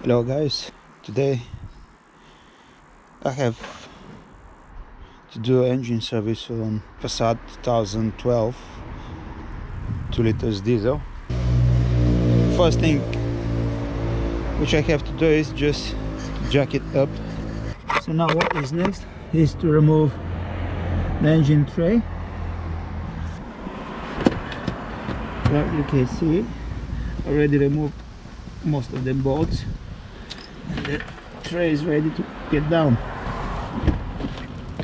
Hello guys, today I have to do engine service on Passat 2012 2 liters diesel. First thing which I have to do is just jack it up. So now what is next is to remove the engine tray. Like you can see, already removed most of the bolts and the tray is ready to get down.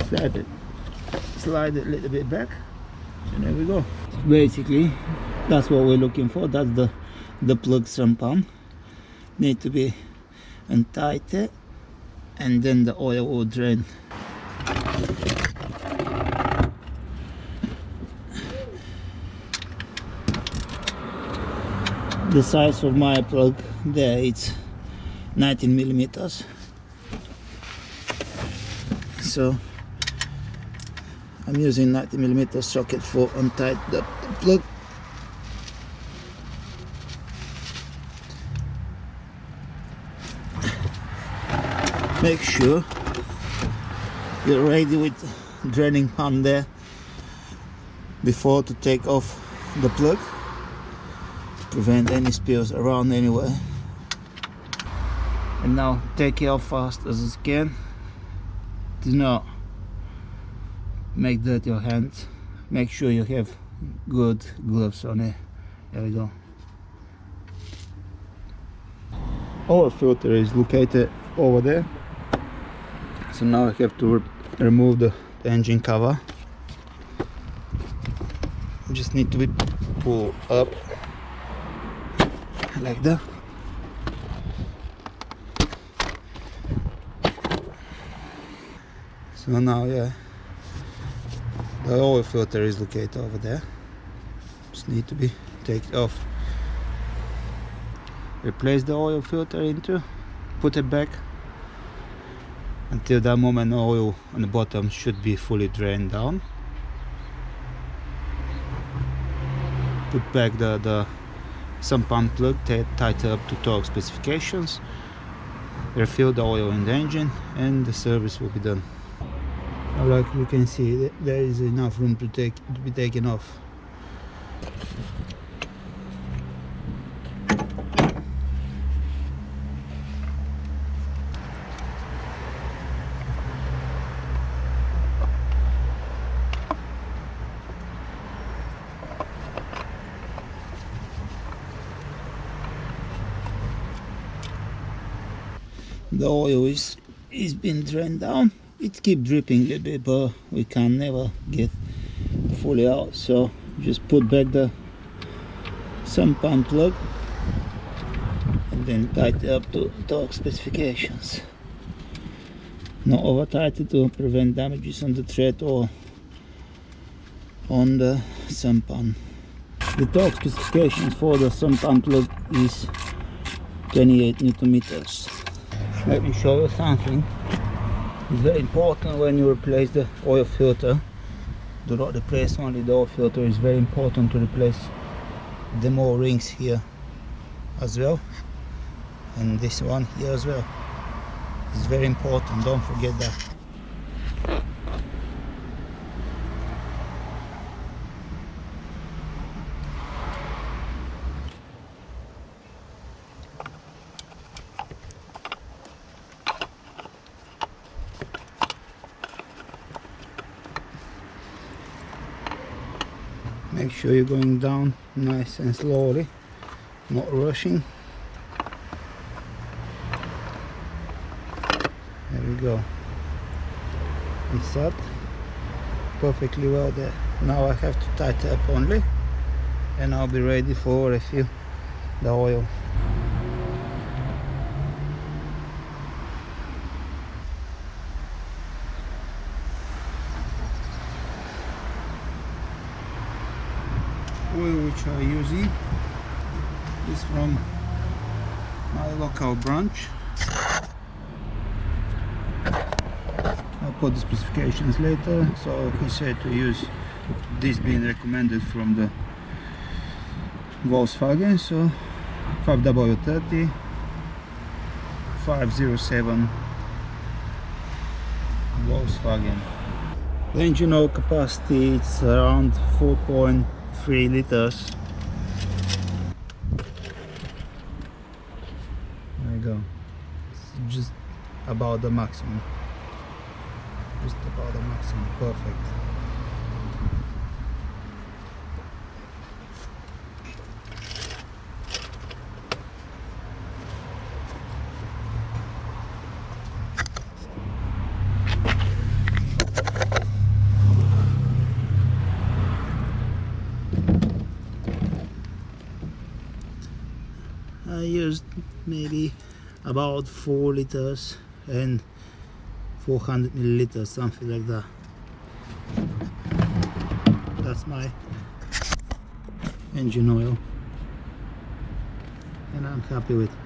Slide it a little bit back, and there we go. Basically that's what we're looking for. That's the plug sampan. Need to be untightened and then the oil will drain. The size of my plug there, it's 19 millimeters. So I'm using 90 millimeter socket for untight the plug. Make sure you're ready with draining pan there before to take off the plug, to prevent any spills around anywhere. And now take it off fast as you can. Do not make dirty your hands. Make sure you have good gloves on it. There we go. Our filter is located over there. So now I have to remove the engine cover. Just need to be pulled up like that. So now, yeah, the oil filter is located over there. Just need to be taken off. Replace the oil filter into, put it back. Until that moment, oil on the bottom should be fully drained down. Put back the sampan plug, tighten up to torque specifications. Refill the oil in the engine, and the service will be done. Like you can see, there is enough room to be taken off. The oil is being drained down. It keeps dripping a little bit, but we can never get fully out. So just put back the sampan plug and then tighten up to torque specifications. Not over tighten to prevent damages on the thread or on the sampan. The torque specifications for the sampan plug is 28 Newton meters. Let me show you something. It's very important when you replace the oil filter. Do not replace only the oil filter. It's very important to replace the more rings here as well, and this one here as well. It's very important, don't forget that. Make sure you're going down nice and slowly, not rushing. There we go. It's set perfectly well there. Now I have to tighten up only, and I'll be ready for refill the oil. Oil which I'm using is from my local branch. I'll put the specifications later. So he said to use this, being recommended from the Volkswagen, so 5W30 507 Volkswagen. The engine oil capacity is around 4.3 liters. There you go. It's just about the maximum. Just about the maximum. Perfect. I used maybe about 4 liters and 400 milliliters, something like that. That's my engine oil, and I'm happy with it.